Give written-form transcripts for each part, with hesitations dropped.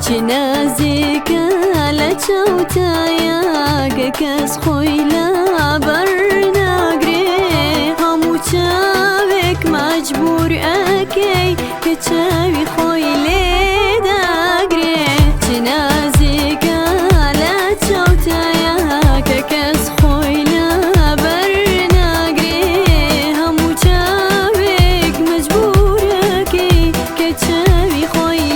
چی نازیکە لە چاوتایە کە کەس خۆی لە بەرناگرێ هەموو چاوێک مەجبور ئەکەی کە چاوی خۆی لێداگرێ چی نازیکە لە چاوتایە کە کەس خۆی لە بەرناگرێ هەموو چاوێک مەجبور ئەکەی کە چاوی خۆی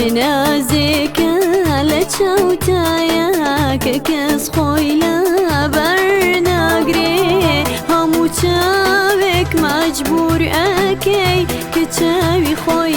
چی نازیکە لە چاوتایە کە کەس خۆی لە بەرناگرێ هەموو چاوێک مەجبور ئەکەی کە چاوی خۆی